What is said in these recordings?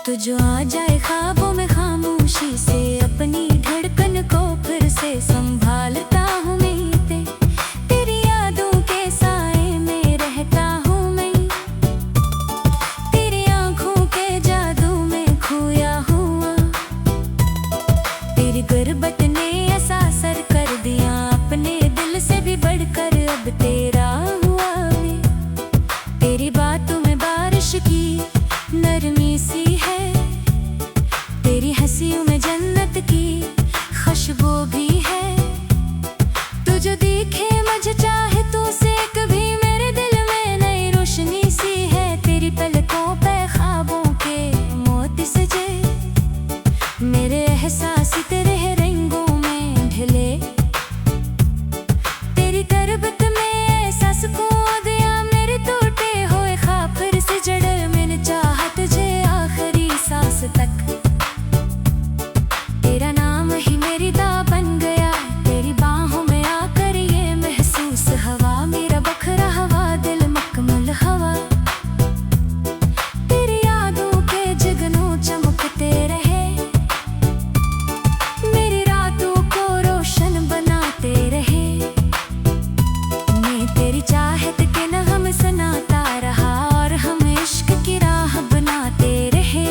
तो जो आ जाए ख्वाबों में खामोशी से, अपनी धड़कन को फिर से संभालता हूँ मैं। तेरी यादों के साए में रहता हूँ मैं, तेरी आंखों के जादू में खोया हुआ। तेरी गुर्बत ने ऐसा असर कर दिया, अपने दिल से भी बढ़कर अब तेरा हुआ मैं। तेरी बातों में बारिश की नरमी सी है, तेरी हंसियों में जन्नत की खुशबू भी है। तू जो दिखे मुझे चाहे तो से कभी मेरे दिल में नई रोशनी सी है। तेरी पलकों पे ख्वाबों के मोती सजे, मेरे एहसास तेरे रंगों में ढले। तेरी तरबत में एहसास को दिया, मेरे टूटे हुए ख्वाब फिर से जड़े। मैंने चाहा तुझे आखिरी सांस तक, तेरा नाम ही मेरी दां बन गया। तेरी बाहों में आकर ये महसूस हवा, मेरा बखरा हवा दिल मकमल हवा। तेरी यादों के जगनों चमकते रहे, मेरी रातों को रोशन बनाते रहे। मैं तेरी चाहत के नगम सुनाता रहा, और हम इश्क की राह बनाते रहे।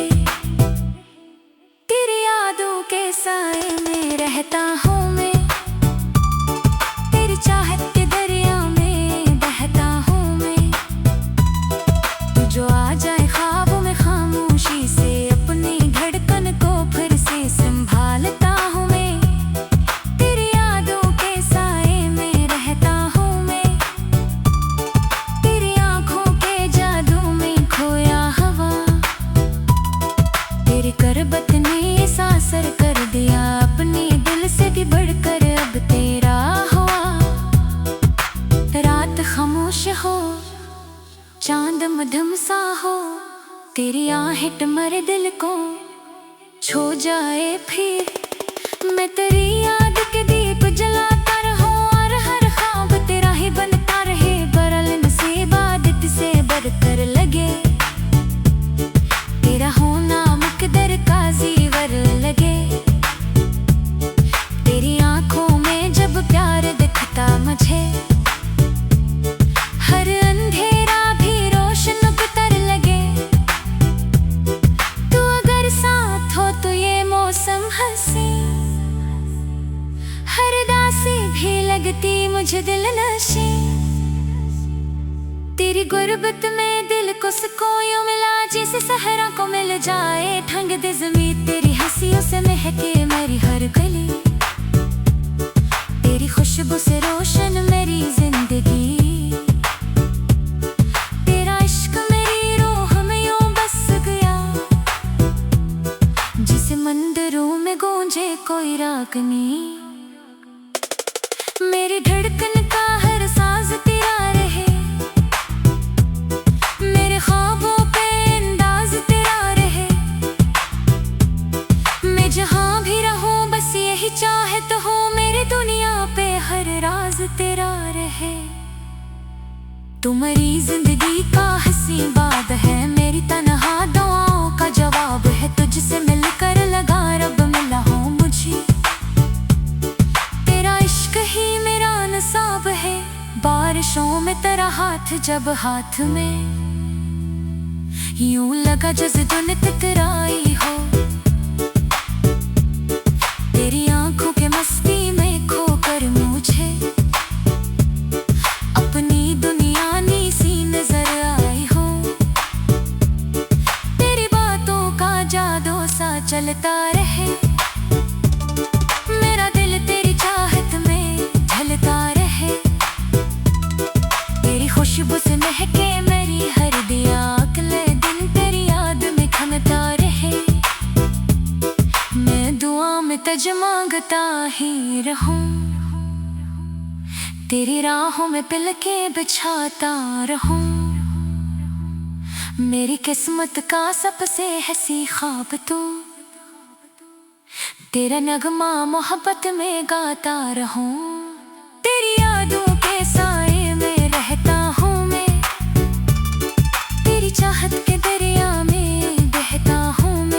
तेरी यादों के साए में रहता हूँ मैं, तेरी चाहत के दरिया में बहता हूँ मैं। तू जो आ जाए ख्वाबों में खामोशी से, अपनी धड़कन को फिर से संभालता हूँ मैं। तेरी यादों के साए में रहता हूँ मैं, तेरी आंखों के जादू में खोया हवा। तेरी गुर्बत ने ऐसा असर कर दिया, अपने दिल से भी बढ़कर अब तेरा हुआ। रात खामोश हो, चांद मध्यम सा हो, तेरी आहेट मरे दिल को छू जाए फिर। मैं तेरी याद के दीप जलाता रहूं, और हर ख्वाब तेरा ही बनता रहे। बरल नसीब आदत से बढ़कर लगे, तेरा होना मुकद्दर का ज़ीवर लगे। तेरी आंखों में जब प्यार दिखता मुझे, हर अंधेरा भी रोशन उतर लगे। तू अगर साथ हो तो ये मौसम हंसी, हर दासी भी लगती मुझे दिल नशी। तेरी गुर्बत में दिल को सुकून यूं मिला, जैसे सहरा को मिल जाए ठंग दे ज़मीं। तेरी हंसियों से महके मेरी हर गली, तेरी खुशबू से रोशन मेरी जिंदगी। तेरा इश्क मेरी रूह में यूं बस गया, जिसे मंदिरों में गूंजे कोई रागनी। मेरी धड़कन का हर साज तेरा रहे, मेरे ख्वाबों पे अंदाज तेरा रहे। मैं जहाँ भी रहूं बस यही चाहत हो, मेरी दुनिया पे हर राज तेरा रहे। तू मेरी जिंदगी का हंसी बात है, मेरी तन्हा दुआओं का जवाब है। तुझसे मिलकर लगा रब मिला हूँ मुझे, तेरा इश्क ही मेरा नसाब है। बारिशों में तेरा हाथ जब हाथ में, यूं लगा जैसे धुन तितराई हो। तेरी आंखों के मस्ती में खोकर मुझे अपनी दुनिया नी सी नजर आई हो। तेरी बातों का जादू सा चलता रहे, मेरा दिल तेरी चाहत में ढलता रहे। तेरी खुशबू से महके मेरी हर दिया, अगले दिन तेरी याद में खनता रहे। मैं दुआ में तज मांगता ही रहूं, तेरी राहों में पिलके बिछाता रहूं। मेरी किस्मत का सबसे हंसी ख्वाब तू, तेरा नगमा मोहब्बत में गाता रहूं। तेरी यादों के साए में रहता हूँ मैं, तेरी चाहत के दरिया में बहता हूँ मैं।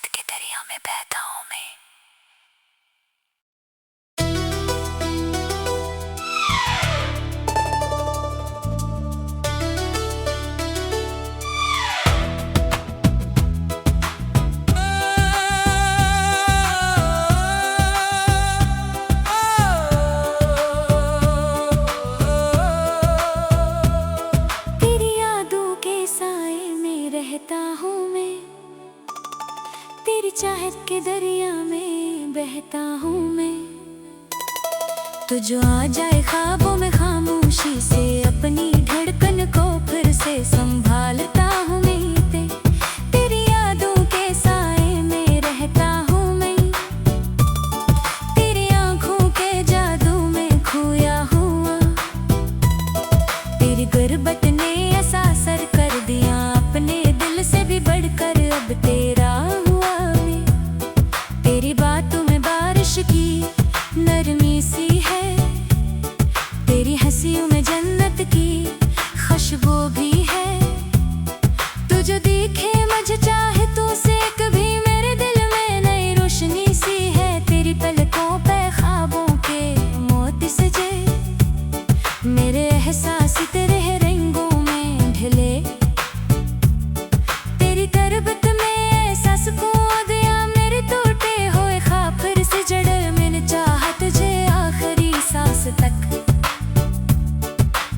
चाहत के दरिया में बहता हूँ मैं। रहता हूँ मैं तेरी चाहत के दरिया में बहता हूँ मैं। तो जो आ जाए ख्वाबों में खामोशी से अपनी धड़कन को फिर से संभालता हूँ मैं। तेरी यादों के साए में रहता हूँ मैं। तेरी आंखों के जादू में खोया हुआ। तेरी गुर्बत ने ऐसा असर कर दिया अपने दिल से भी बढ़कर अब तेरा हुआ मैं। तेरी बातों में बारिश की नरमी सी है। तेरी हंसियों में जन्नत की खुशबू भी है। तू जो दिखे मुझे चाहे तो से कभी मेरे दिल में नई रोशनी सी है। तेरी पलकों पे ख्वाबों के मोती सजे। मेरे एहसास तेरे रंगों में ढले। तेरी तरबत में ऐसा सुकून दिया मेरे टूटे हुए ख्वाब फिर से जड़। मैंने चाहा तुझे आखिरी सांस तक।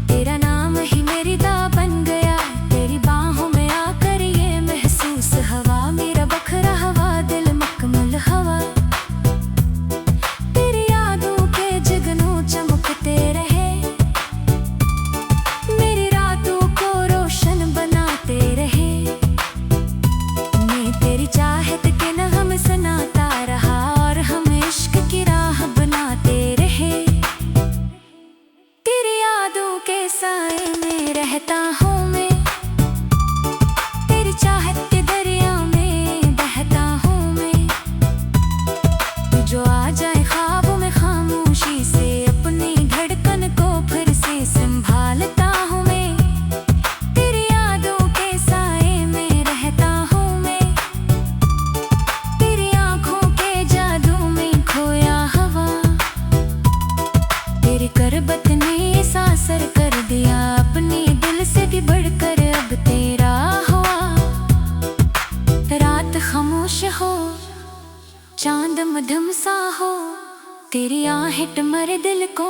तेरा नाम ही मेरी दुआ बन गया। तेरी बाहों में आकर ये महसूस हवा मेरा बखरा हवा दिल मकमल हवा। तेरी यादों के जगनों चमकते रहे। मेरी रातों को रोशन बनाते रहे। मैं तेरी चाहत के नगम सुनाता रहा और हम इश्क की राह बनाते रहे। तेरी यादों के साए में रहता हूँ मैं। तेरी चाहत के दरिया में बहता हूँ मैं। तू जो आ जाए ख्वाबों में खामोशी से अपनी धड़कन को फिर से संभालता हूँ मैं। तेरी यादों के साए में रहता हूँ मैं। तेरी आंखों के जादू में खोया हवा। तेरी करबत ने ऐसा असर कर दिया अपने दिल से भी बढ़कर अब तेरा हुआ। रात खामोश हो चांद मध्यम सा हो। तेरी आहेट मरे दिल को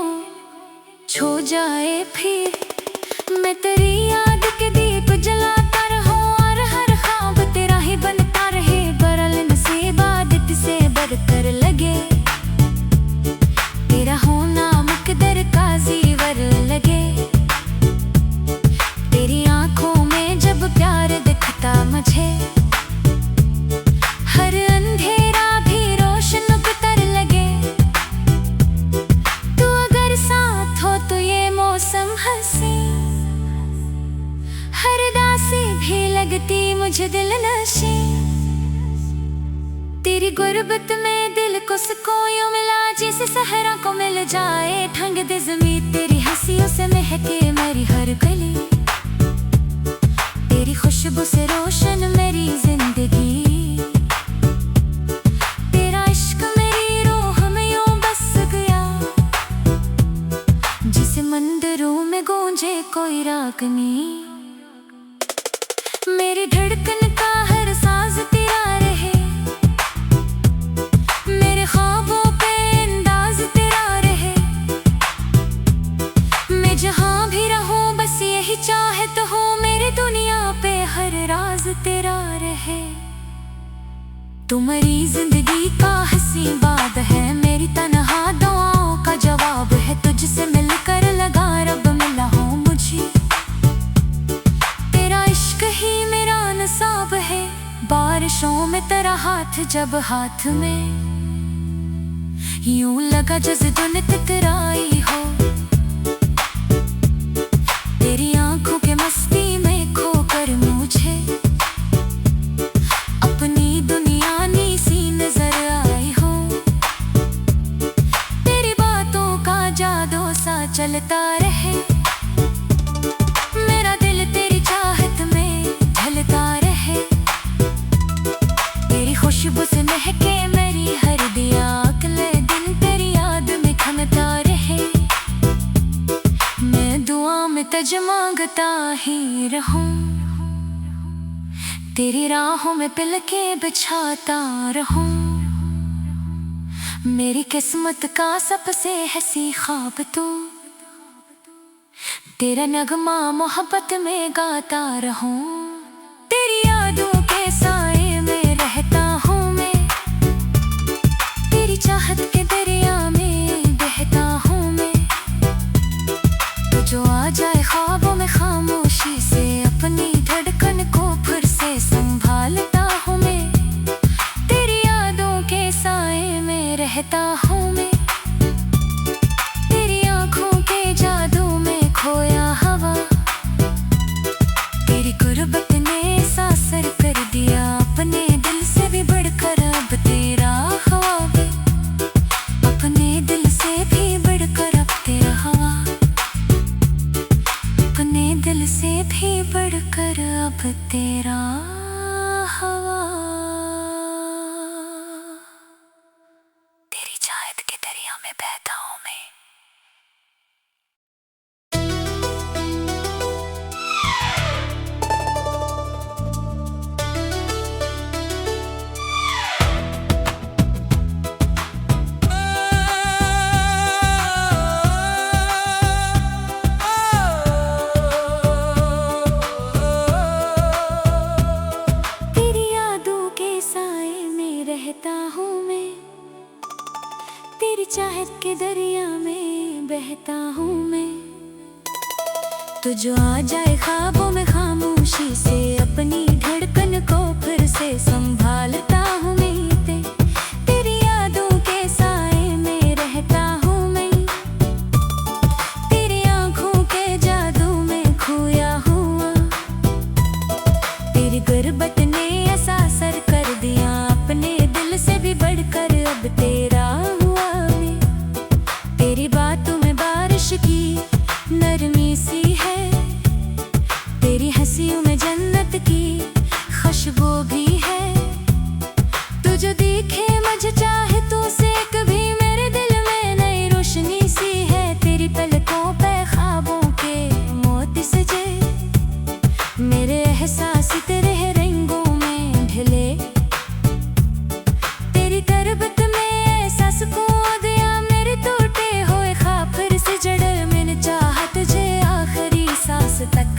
छो जाए फिर। मैं तेरी याद के दीप जलाता रहूं और हर ख्वाब तेरा ही बनता रहे। बरल नसीब आदत से बढ़कर लगे। तेरा होना मुकद्दर का ज़ीवर लगे। तेरी आंखों में जब प्यार दिखता मुझे हर अंधेरा भी रोशन उतर लगे। तू अगर साथ हो तो ये मौसम हंसी हर दासी भी लगती मुझे दिल नशी। तेरी गुर्बत में दिल को सुकून यूं मिला जैसे सहरा को मिल जाए ठंग दे ज़मीं। तेरी हंसियों से महके मेरी हर गली। तेरी खुशबू से रोशन मेरी जिंदगी। तेरा इश्क मेरी रूह में यूं बस गया जिसे मंदिरों में गूंजे कोई रागनी। मेरी धड़कन का हर साज तेरा रहे। मेरे ख्वाबों पे अंदाज तेरा रहे। मैं जहाँ भी रहूं बस यही चाहत हो मेरी दुनिया पे हर राज तेरा रहे। तुम्हारी जिंदगी का हंसी बात है। मेरी तन्हा दुआओं का जवाब है। तुझसे मिलकर लगा रब मिला हूँ मुझे। तेरा इश्क ही मेरा नसाब है। बारिशों में तेरा हाथ जब हाथ में यूं लगा जैसे दुनिया तितराई हो। तेरी आंखों के मस्ती में खोकर मुझे अपनी दुनिया नी सी नजर आई हो। तेरी बातों का जादू सा चलता रहे। मेरा दिल तेरी चाहत में ढलता रहे। तेरी खुश खुशबू से महके मेरी हर दिया, अगले दिन तेरी याद में खनता रहे। मैं दुआ में तज मांगता ही रहूं, तेरी राहों में पिलके बिछाता रहूं। मेरी किस्मत का सबसे हंसी ख्वाब तू, तेरा नगमा मोहब्बत में गाता रहूं। तेरी यादों के साए में रहता हूँ मैं, तेरी चाहत के दरिया में बहता हूँ मैं। तो जो आ जाए ख्वाबों में खामोशी से, अपनी धड़कन को फिर से संभालता हूँ मैं। तेरी यादों के साए में रहता हूँ मैं, तेरी आँखों के जादू में खोया हवा। तेरी गुर्बत ने सासर कर दिया, अपने दिल से भी बढ़कर अब तेरा ख्वाब, अपने दिल से भी बढ़कर अब तेरा हवा, अपने दिल से भी बढ़कर अब तेरा हवा। तेरी चाहत के दरिया में बहता हूँ मैं। रहता हूँ मैं, तेरी चाहत के दरिया में बहता हूँ मैं। तो जो आ जाए ख्वाबों में खामोशी से, अपनी धड़कन को फिर से संभालता हूँ मैं। तेरी यादों के साए में रहता हूँ मैं, तेरी आँखों के जादू में खोया हुआ। तेरी गुर्बत ने ऐसा असर कर दिया, अपने दिल से भी बढ़कर अब तेरा हुआ मैं। तेरी बातों में बारिश की नरमी सी है, तेरी हंसियों में जन्नत की खुशबू भी है। तू जो दिखे मुझे चाहे तो से, कभी मेरे दिल में नई रोशनी सी है। तेरी पलकों पे ख्वाबों के मोती सजे, मेरे एहसास तेरे रंगों में ढले। तेरी तरबत में ऐसा सुकून दिया, मेरे टूटे हुए ख्वाब फिर से जड़े। मैंने चाहा तुझे आखिरी सांस तक,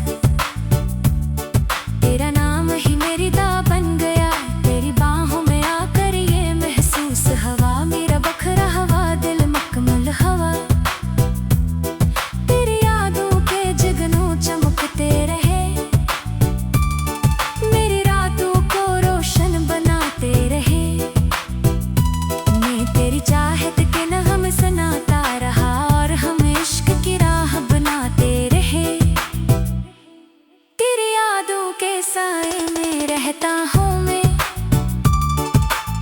तेरा नाम ही मेरी दा बन गया। तेरी बाहों में आकर ये महसूस हवा, मेरा बखरा हवा दिल मकमल हवा। तेरी यादों के जगनू चमकते रहे, मेरी रातों को रोशन बनाते रहे। मैं तेरी चाहत के नगम सुनाता रहा, और हम इश्क की राह बनाते रहे। तेरी यादों के साए में रहता हूँ मैं,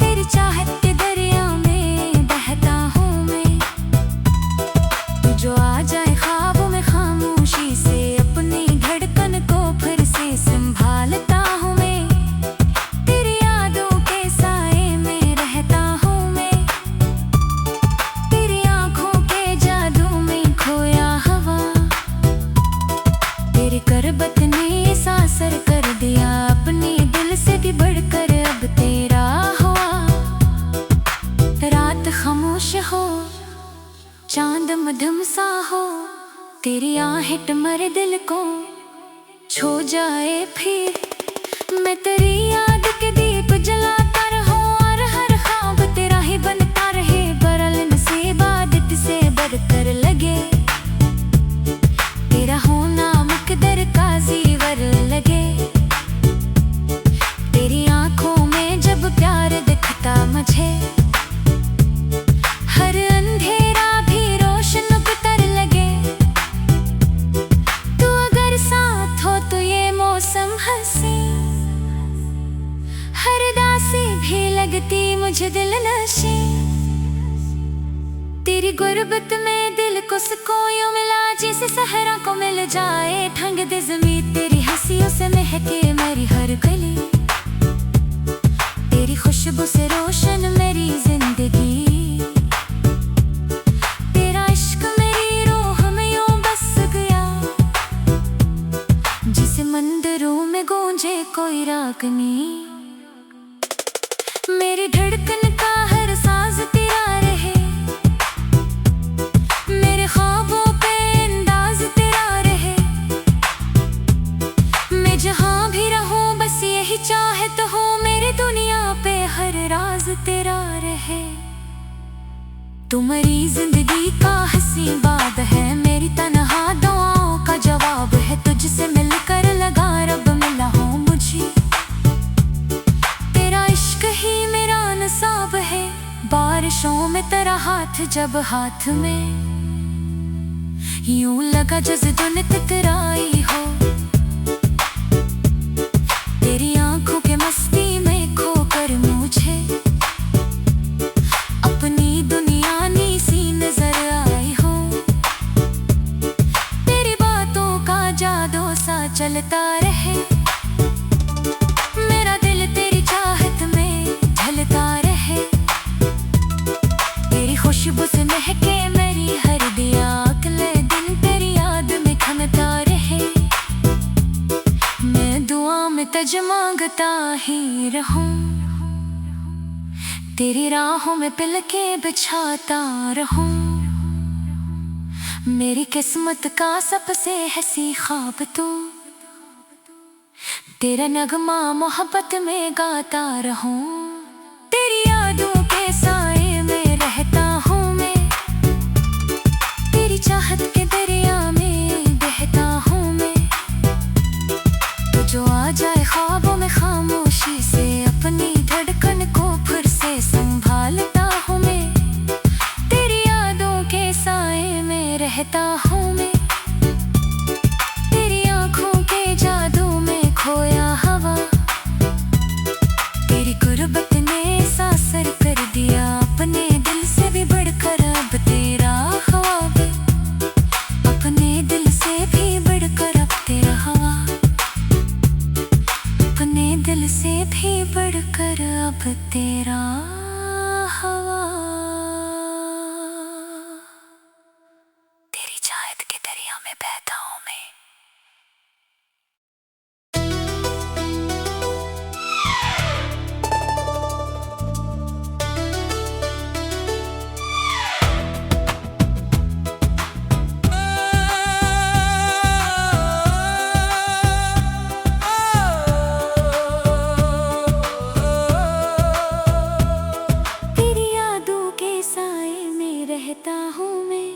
तेरी चाहत के दरिया में बहता हूँ मैं। तू जो आ जाए ख्वाबों में खामोशी से, अपनी धड़कन को फिर से संभालता हूँ मैं। तेरी यादों के साए में रहता हूँ मैं, तेरी आँखों के जादू में खोया हवा। तेरी गुर्बत ने सासर कर दिया, अपने दिल से भी बढ़कर अब तेरा हुआ। रात खामोश हो, चांद मध्यम सा हो, तेरी आहें मरे दिल को छो जाए फिर। मैं तेरी याद के दीप जलाता रहूं, और हर ख्वाब तेरा ही बनता रहे। बरल नसीब आदत से बढ़कर लगे, तेरा होना मुकद्दर का ज़ीवर लगे। तेरी आँखों में जब प्यार दिखता मुझे, हर अंधेरा भी रोशन उतर लगे। तू अगर साथ हो तो ये मौसम हंसी, हर दासी भी लगती मुझे दिल नशी। तेरी गुर्बत में दिल को सुकून यूं मिला, जैसे सहरा को मिल जाए ठंग दे ज़मीं। तेरी हंसियों से महके मेरी हर गली, तेरी खुश खुशबू से रोशन मेरी जिंदगी, तेरा इश्क मेरी रूह में यूं बस गया, जिसे मंदिरों में गूंजे कोई रागनी। मेरी धड़कन का हर साज तेरा रहे, मेरे ख्वाबों पे अंदाज तेरा रहे, मैं जहां भी रहूं बस यही चाहत हो, मेरी दुनिया पे हर राज तेरा रहे। तुम्हारी जिंदगी का हंसी बात है, मेरी तन्हा दुआओं का जवाब है, तुझसे मिलकर लगा रब मिला हो मुझे, तेरा इश्क ही मेरा नसाब है। बारिशों में तेरा हाथ जब हाथ में, यूं लगा जैसे दुनिया टकराई हो, तेरी आंखों के मस्ती में खोकर मुझे अपनी दुनिया नी सी नजर आई हो, तेरी बातों का जादू सा चलता रहे, मेरा दिल तेरी चाहत में ढलता रहे, तेरी खुशबू से महके मेरी हर दिया, अगले दिन तेरी याद में खनता रहे, मैं दुआ में तज मांगता ही रहूं, तेरी राहों में पिलके बिछाता रहूं, मेरी किस्मत का सबसे हंसी ख्वाब तू, तेरा नगमा मोहब्बत में गाता रहूं, तेरी यादों के साए में रहता हूँ मैं, तेरी चाहत के दरिया में बहता हूँ मैं, तो जो आ जाए ख्वाबों में खामोशी से, अपनी धड़कन को फिर से संभालता हूँ मैं, तेरी यादों के साए में रहता हूँ मैं, तेरी आंखों के जादू में खोया हवा, तेरी गुर्बत ने सासर कर दिया, अपने दिल से भी बढ़कर अब तेरा ख्वाब, अपने दिल से भी बढ़कर अब तेरा हवा, अपने दिल से भी बढ़कर अब तेरा हवा, तेरी चाहत के दरिया में बहता हूँ मैं। तेरी यादों के साए में रहता हूँ मैं,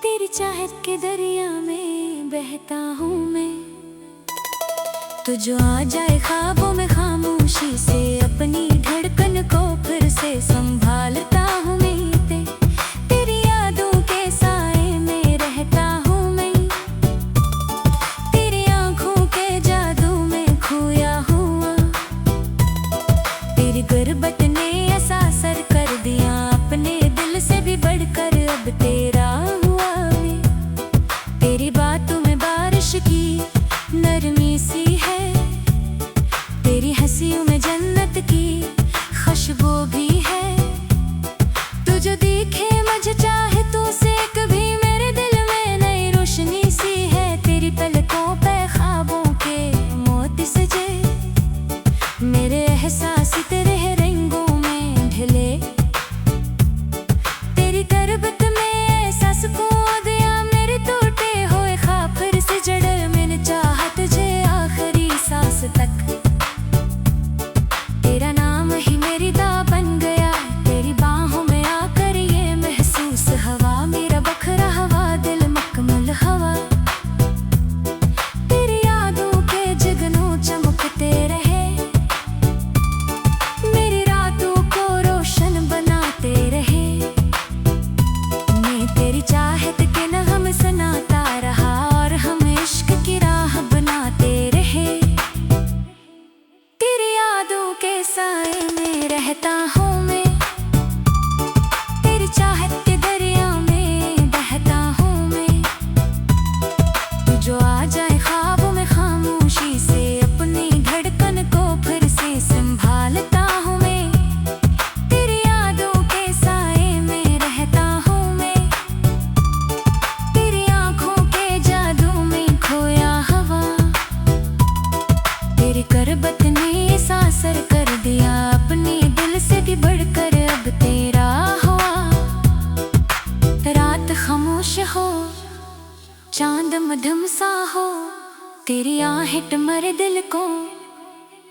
तेरी चाहत के दरिया में बहता हूँ मैं, तो जो आ जाए ख्वाबों में खामोशी से, अपनी धड़कन को फिर से संभालता हूँ मैं, तेरी यादों के साए में रहता हूँ मैं, तेरी आंखों के जादू में खोया हुआ, तेरी गुर्बत ने ऐसा असर कर दिया, अपने दिल से भी बढ़कर अब तेरा हुआ मैं, तेरी बातों में बारिश की नरमी सी है, तेरी हंसियों में जन्नत की खुशबू भी है, तू जो दिखे मुझे चाहे तो से कभी मेरे दिल में नई रोशनी सी है, तेरी पलकों पे ख्वाबों के मोती सजे, मेरे एहसास तेरे रंगों मध्यम सा हो, तेरी आहें मरे दिल को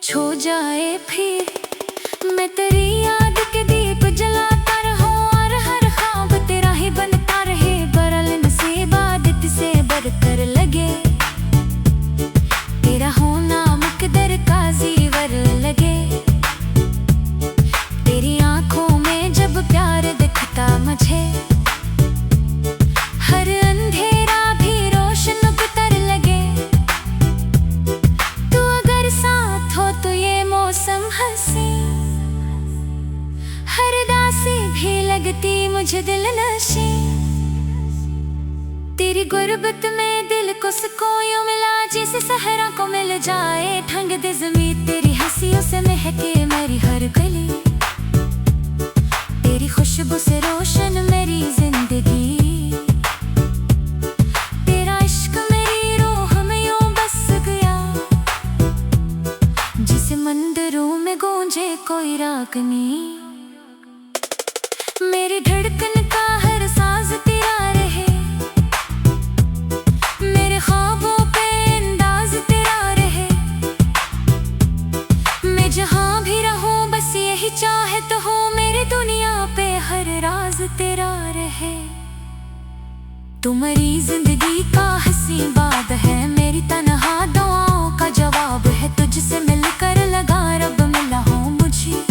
छो जाए फिर। मैं तेरी याद के दीप जलाता रहूं और हर ख्वाब तेरा ही बनता रहे। बरल नसीब आदत से बढ़कर लगे, तेरा होना मुकद्दर का ज़ीवर लगे। तेरी आंखों में जब प्यार दिखता मुझे, हर अंधेरा भी रोशन उतर लगे। तू अगर साथ हो तो ये मौसम हंसी, हर दासी भी लगती मुझे दिल नशी। तेरी गुर्बत में दिल को सुकून यूं मिला, जैसे सहरा को मिल जाए ठंग दे ज़मीं। तेरी हंसियों से महके मेरी हर गली, तेरी खुशबू से रोशन मेरी जिंदगी। तेरा इश्क मेरी रूह में यूं बस गया, जिसे मंदिरों में गूंजे कोई रागनी। मेरी धड़कन का हर साज तेरा रहे, मेरे ख्वाबों पे अंदाज तेरा रहे। मैं जहां भी रहूं बस यही चाहत हो, मेरी दुनिया पे हर राज तेरा रहे। तू मेरी जिंदगी का हंसी बात है, मेरी तन्हा दुआओं का जवाब है। तुझसे मिलकर लगा रब मिला हूं मुझे,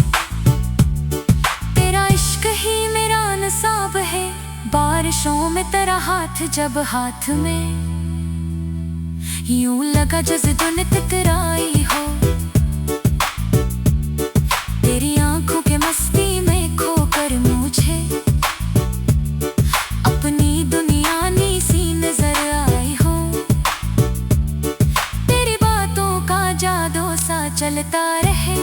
तेरा इश्क ही मेरा नसाब है। बारिशों में तेरा हाथ जब हाथ में, यूं लगा जैसे धुन टकराई हो। तेरी आंखों के मस्ती में खोकर मुझे अपनी दुनिया नी सी नजर आई हो। तेरी बातों का जादू सा चलता रहे,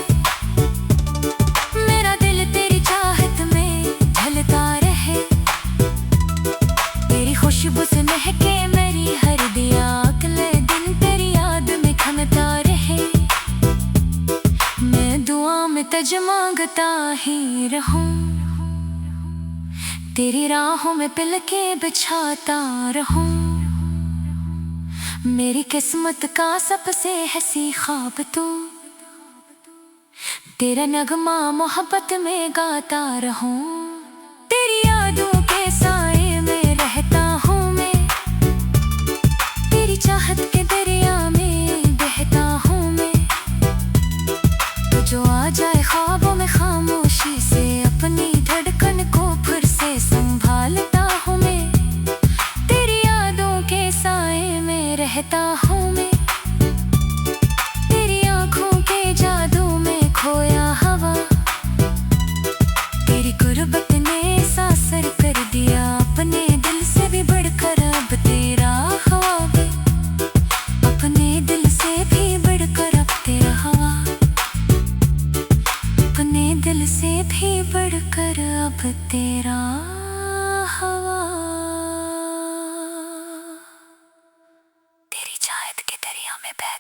मेरा दिल तेरी चाहत में ढलता रहे। तेरी खुशबू से महके मेरी हर दिया, अगले दिन तेरी याद में खनता रहे। मैं दुआ में तज मांगता ही रहूं, तेरी राहों में पलके बिछाता रहूं। मेरी किस्मत का सबसे हंसी ख्वाब तू, तेरा नगमा मोहब्बत में गाता रहूं। तेरी यादों के साए में रहता हूँ मैं, तेरी चाहत के दरिया में बहता हूँ मैं। तो जो आ जाए ख्वाबों में खामोशी से, अपनी धड़कन को फिर से संभालता हूँ मैं। तेरी यादों के साए में रहता हूँ मैं, तेरी आंखों के जादू में खोया हवा। तेरी गुर्बत ने सासर कर दिया, अपने दिल से भी बढ़कर अब तेरा ख्वाब। अपने दिल से भी बढ़कर अब तेरा हवा, अपने दिल से भी बढ़कर अब तेरा हवा। तेरी चाहत के दरिया में बह